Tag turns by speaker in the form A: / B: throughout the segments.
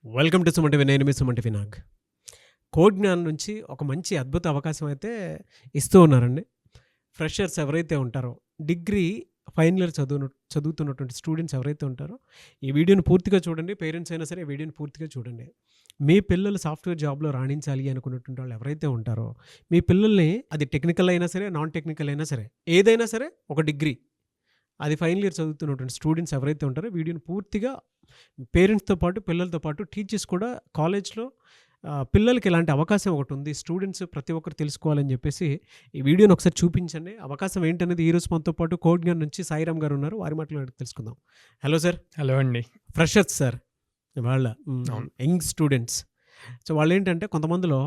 A: Welcome to Suman TV. నేను మీ Suman TV Nag. Code Gyan నుంచి ఒక మంచి అద్భుత అవకాశం అయితే ఇస్తూ ఉన్నారండి. ఫ్రెషర్స్ ఎవరైతే ఉంటారో, డిగ్రీ ఫైనల్ ఇయర్ చదువుతున్నటువంటి స్టూడెంట్స్ ఎవరైతే ఉంటారో, ఈ వీడియోని పూర్తిగా చూడండి. పేరెంట్స్ అయినా సరే ఈ వీడియోని పూర్తిగా చూడండి. మీ పిల్లలు సాఫ్ట్వేర్ జాబ్లో రాణించాలి అనుకున్నటువంటి వాళ్ళు ఎవరైతే ఉంటారో, మీ పిల్లల్ని అది టెక్నికల్ అయినా సరే, నాన్ టెక్నికల్ అయినా సరే, ఏదైనా సరే ఒక డిగ్రీ అది ఫైనల్ ఇయర్ చదువుతున్నటువంటి స్టూడెంట్స్ ఎవరైతే ఉంటారో, వీడియోని పూర్తిగా పేరెంట్స్తో పాటు పిల్లలతో పాటు టీచర్స్ కూడా కాలేజ్లో పిల్లలకి ఇలాంటి అవకాశం ఒకటి ఉంది, స్టూడెంట్స్ ప్రతి ఒక్కరు తెలుసుకోవాలని చెప్పేసి ఈ వీడియోని ఒకసారి చూపించండి. అవకాశం ఏంటనేది ఈరోజు మనతో పాటు కోడ్ జ్ఞాన్ నుంచి సాయిరామ్ గారు ఉన్నారు, వారి మాటలు తెలుసుకుందాం. Hello sir.
B: హలో అండి.
A: ఫ్రెషర్స్ సార్ వాళ్ళ యంగ్ స్టూడెంట్స్. సో వాళ్ళు ఏంటంటే కొంతమందిలో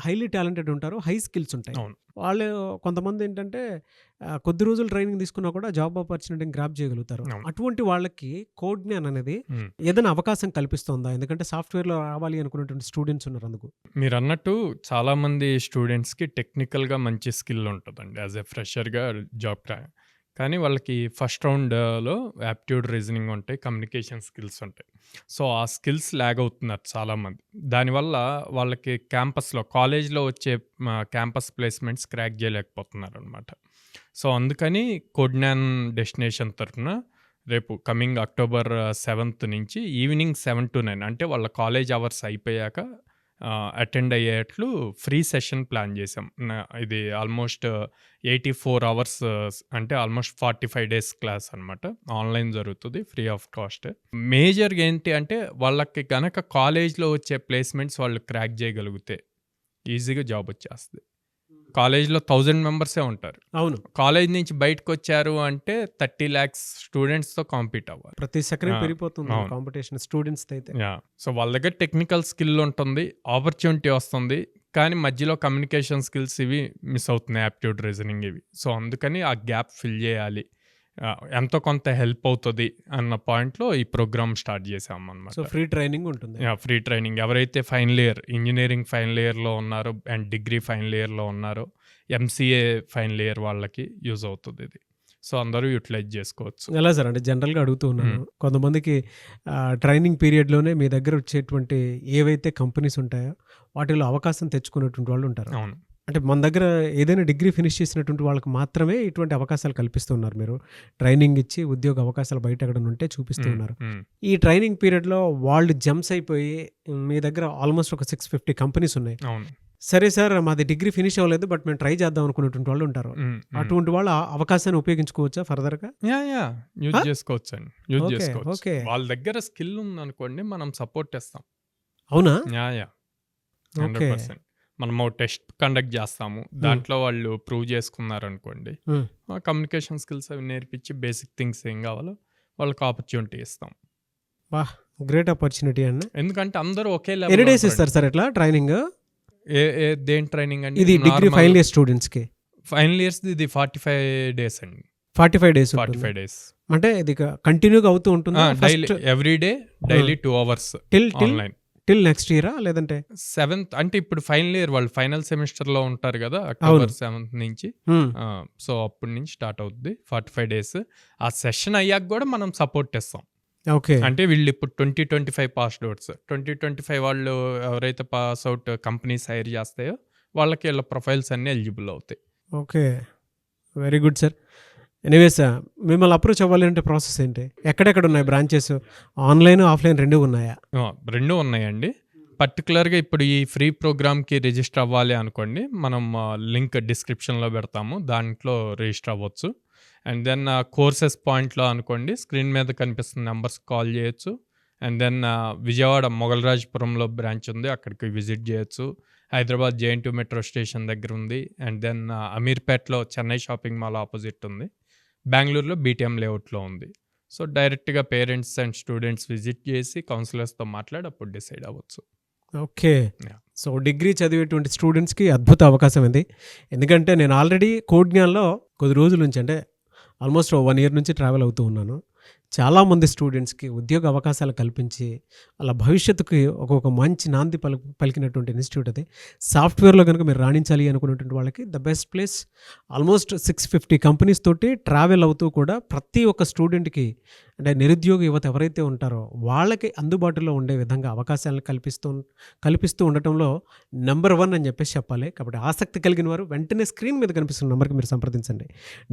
A: హైలీ టాలెంటెడ్ ఉంటారు, హై స్కిల్స్ ఉంటాయి. వాళ్ళు కొంతమంది ఏంటంటే కొద్ది రోజులు ట్రైనింగ్ తీసుకున్నా కూడా జాబ్ ఆపర్చునిటీని గ్రాప్ చేయగలుగుతారు. అటువంటి వాళ్ళకి కోడ్ జ్ఞాన్ అనేది ఏదైనా అవకాశం కల్పిస్తుందా? ఎందుకంటే సాఫ్ట్వేర్లో రావాలి అనుకున్నటువంటి స్టూడెంట్స్ ఉన్నారు. అందుకు
B: మీరు అన్నట్టు చాలా మంది స్టూడెంట్స్కి టెక్నికల్గా మంచి స్కిల్ ఉంటుందండి యాజ్ ఎ ఫ్రెషర్గా జాబ్ కానీ వాళ్ళకి ఫస్ట్ రౌండ్లో యాప్ట్యూడ్, రీజనింగ్ ఉంటాయి, కమ్యూనికేషన్ స్కిల్స్ ఉంటాయి. సో ఆ స్కిల్స్ ల్యాగ్ అవుతున్నారు చాలామంది. దానివల్ల వాళ్ళకి క్యాంపస్లో, కాలేజ్లో వచ్చే క్యాంపస్ ప్లేస్మెంట్స్ క్రాక్ చేయలేకపోతున్నారు అనమాట. సో అందుకని కోడ్ జ్ఞాన్ డెస్టినేషన్ తరఫున రేపు కమింగ్ October 7th నుంచి ఈవినింగ్ 7 to 9 అంటే వాళ్ళ కాలేజ్ అవర్స్ అయిపోయాక అటెండ్ అయ్యేట్లు ఫ్రీ సెషన్ ప్లాన్ చేసాం. ఇది ఆల్మోస్ట్ 84 hours అంటే ఆల్మోస్ట్ 45 days క్లాస్ అనమాట. ఆన్లైన్ జరుగుతుంది, ఫ్రీ ఆఫ్ కాస్ట్. మేజర్గా ఏంటి అంటే వాళ్ళకి కనుక కాలేజ్లో వచ్చే ప్లేస్మెంట్స్ వాళ్ళు క్రాక్ చేయగలిగితే ఈజీగా జాబ్ వచ్చేస్తుంది. కాలేజ్లో 1000 మెంబర్సే ఉంటారు.
A: అవును,
B: కాలేజ్ నుంచి బయటకు వచ్చారు అంటే 30 lakhs స్టూడెంట్స్తో కాంపీట్ అవ్వాలి.
A: ప్రతి సెకండ్ పెరిగిపోతుంది కాంపిటీషన్ స్టూడెంట్స్ అయితే.
B: సో వాళ్ళ దగ్గర టెక్నికల్ స్కిల్ ఉంటుంది, ఆపర్చునిటీ వస్తుంది, కానీ మధ్యలో కమ్యూనికేషన్ స్కిల్స్ ఇవి మిస్ అవుతున్నాయి, యాప్ట్యూడ్, రీజనింగ్ ఇవి. సో అందుకని ఆ గ్యాప్ ఫిల్ చేయాలి, ఎంతో కొంత హెల్ప్ అవుతుంది అన్న పాయింట్లో ఈ ప్రోగ్రామ్ స్టార్ట్ చేసాం అన్నమాట.
A: సో ఫ్రీ ట్రైనింగ్ ఉంటుంది.
B: ఫ్రీ ట్రైనింగ్ ఎవరైతే ఫైనల్ ఇయర్, ఇంజనీరింగ్ ఫైనల్ ఇయర్లో ఉన్నారో అండ్ డిగ్రీ ఫైనల్ ఇయర్లో ఉన్నారో, MCA ఫైనల్ ఇయర్ వాళ్ళకి యూజ్ అవుతుంది ఇది. సో అందరూ యూటిలైజ్ చేసుకోవచ్చు.
A: ఎలా సార్, అంటే జనరల్గా అడుగుతూ ఉన్నాను, కొంతమందికి ట్రైనింగ్ పీరియడ్లోనే మీ దగ్గర వచ్చేటువంటి ఏవైతే కంపెనీస్ ఉంటాయో వాటిలో అవకాశం తెచ్చుకునేటువంటి వాళ్ళు ఉంటారు.
B: అవును,
A: అంటే మన దగ్గర ఏదైనా డిగ్రీ ఫినిష్ చేసినటువంటి వాళ్ళకి మాత్రమే ఇటువంటి అవకాశాలు కల్పిస్తున్నారు. మీరు ట్రైనింగ్ ఇచ్చి ఉద్యోగ అవకాశాలు బయట ఎక్కడ ఉంటే చూపిస్తున్నారు. ఈ ట్రైనింగ్ పీరియడ్లో వాళ్ళు జంప్స్ అయిపోయి మీ దగ్గర ఆల్మోస్ట్ ఒక 650 కంపెనీస్ ఉన్నాయి. సరే సార్, మాది డిగ్రీ ఫినిష్ అవ్వలేదు బట్ మేము ట్రై చేద్దాం అనుకునేటువంటి వాళ్ళు ఉంటారు. అటువంటి వాళ్ళు అవకాశాన్ని ఉపయోగించుకోవచ్చా ఫర్దర్గా?
B: యూజ్ చేసుకోవచ్చు అండి, యూజ్ చేసుకోవచ్చు. వాళ్ళ దగ్గర స్కిల్ ఉందనుకోండి, మనం సపోర్ట్ చేస్తాం.
A: అవునా?
B: 100%. మనము టెస్ట్ కండక్ట్ చేస్తాము, దాంట్లో వాళ్ళు ప్రూవ్ చేసుకున్నారనుకోండి, కమ్యూనికేషన్ స్కిల్స్ అవి నేర్పించి బేసిక్ థింగ్స్ ఏం కావాలో వాళ్ళకి ఆపర్చునిటీ ఇస్తాం.
A: గ్రేట్ ఆపర్చునిటీ అండి.
B: ఎందుకంటే అందరూ ఒకే
A: లెవెల్. ఎన్ని డేస్ ఇస్తారు సార్ ఇట్లా ట్రైనింగ్?
B: దేని ట్రైనింగ్ అండి?
A: ఇది డిగ్రీ ఫైనల్ ఇయర్ స్టూడెంట్స్ కి.
B: ఫైనల్ ఇయర్స్ ఇది 45 days అండి.
A: 45 days.
B: 45 days
A: అంటే ఇది కంటిన్యూగా అవుతూ ఉంటుంది.
B: Daily, every day, daily 2 hours online
A: till next ఇయరా? లేదంటే
B: 7th అంటే ఇప్పుడు ఫైనల్ ఇయర్ వాళ్ళు ఫైనల్ సెమిస్టర్ లో ఉంటారు కదా, October 7th నుంచి. సో అప్పటి నుంచి స్టార్ట్ అవుతుంది 45 days. ఆ సెషన్ అయ్యాక కూడా మనం సపోర్ట్ చేస్తాం.
A: ఓకే,
B: అంటే వీళ్ళు ఇప్పుడు 2025 పాస్ అవుట్స్, 2025 వాళ్ళు ఎవరైతే పాస్ అవుట్ కంపెనీస్ హైర్ చేస్తాయో వాళ్ళకి వీళ్ళ ప్రొఫైల్స్ అన్ని ఎలిజిబుల్ అవుతాయి.
A: Okay, very good sir. Anyways, మిమ్మల్ని అప్రోచ్ అవ్వాలి అంటే ప్రాసెస్ ఏంటి? ఎక్కడెక్కడ ఉన్నాయి బ్రాంచెస్? ఆన్లైన్, ఆఫ్లైన్ రెండు ఉన్నాయా?
B: రెండు ఉన్నాయండి. పర్టికులర్గా ఇప్పుడు ఈ ఫ్రీ ప్రోగ్రామ్కి రిజిస్టర్ అవ్వాలి అనుకోండి, మనం లింక్ డిస్క్రిప్షన్లో పెడతాము, దాంట్లో రిజిస్టర్ అవ్వచ్చు. అండ్ దెన్ కోర్సెస్ పాయింట్లో అనుకోండి, స్క్రీన్ మీద కనిపిస్తున్న నెంబర్స్ కాల్ చేయొచ్చు. అండ్ దెన్ విజయవాడ మొగల్రాజ్పురంలో బ్రాంచ్ ఉంది, అక్కడికి విజిట్ చేయొచ్చు. హైదరాబాద్ JNT మెట్రో స్టేషన్ దగ్గర ఉంది. అండ్ దెన్ అమీర్పేట్లో చెన్నై షాపింగ్ మాల్ ఆపోజిట్ ఉంది. బెంగళూరులో BTM లేఅవుట్లో ఉంది. సో డైరెక్ట్గా పేరెంట్స్ అండ్ స్టూడెంట్స్ విజిట్ చేసి కౌన్సిలర్స్తో మాట్లాడి అప్పుడు డిసైడ్ అవ్వచ్చు.
A: ఓకే, సో డిగ్రీ చదివేటువంటి స్టూడెంట్స్కి అద్భుత అవకాశం ఇది. ఎందుకంటే నేను ఆల్రెడీ కోడ్ జ్ఞాన్లో కొద్ది రోజుల నుంచి, అంటే ఆల్మోస్ట్ 1 year నుంచి ట్రావెల్ అవుతూ ఉన్నాను. చాలామంది స్టూడెంట్స్కి ఉద్యోగ అవకాశాలు కల్పించి అలా భవిష్యత్తుకి ఒక మంచి నాంది పలికినటువంటి ఇన్స్టిట్యూట్ అది. సాఫ్ట్వేర్లో కనుక మీరు రాణించాలి అనుకున్నటువంటి వాళ్ళకి the best place. Almost 650 companies తోటి ట్రావెల్ అవుతూ కూడా ప్రతి ఒక్క స్టూడెంట్కి అంటే నిరుద్యోగ యువత ఎవరైతే ఉంటారో వాళ్ళకి అందుబాటులో ఉండే విధంగా అవకాశాలను కల్పిస్తూ ఉండటంలో నెంబర్ 1 అని చెప్పేసి చెప్పాలి. కాబట్టి ఆసక్తి కలిగిన వారు వెంటనే స్క్రీన్ మీద కనిపిస్తున్న నెంబర్కి మీరు సంప్రదించండి.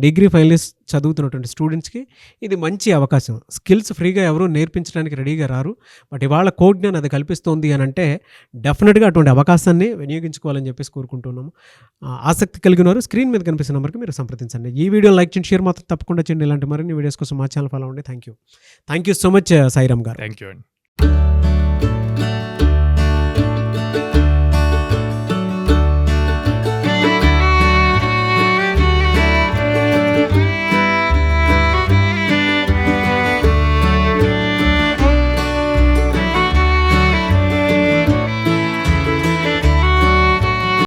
A: డిగ్రీ ఫైనల్ ఇయర్స్ చదువుతున్నటువంటి స్టూడెంట్స్కి ఇది మంచి అవకాశం. స్కిల్స్ ఫ్రీగా ఎవరూ నేర్పించడానికి రెడీగా రారు. బట్ ఇవాళ కోడ్ జ్ఞానం అది కల్పిస్తోంది అని అంటే డెఫినెట్గా అటువంటి అవకాశాన్ని వినియోగించుకోవాలని చెప్పేసి కోరుకుంటున్నాము. ఆసక్తి కలిగిన వారు స్క్రీన్ మీద కనిపిస్తున్న నెంబర్కి మీరు సంప్రదించండి. ఈ వీడియో లైక్ చేయండి, షేర్ మాత్రం తప్పకుండా చేయండి. ఇలాంటి మరిన్ని వీడియోస్ కోసం మా ఛానల్ ఫాలో అవ్వండి. Thank you so much Sairam గారు.
B: థ్యాంక్ యూ అండి.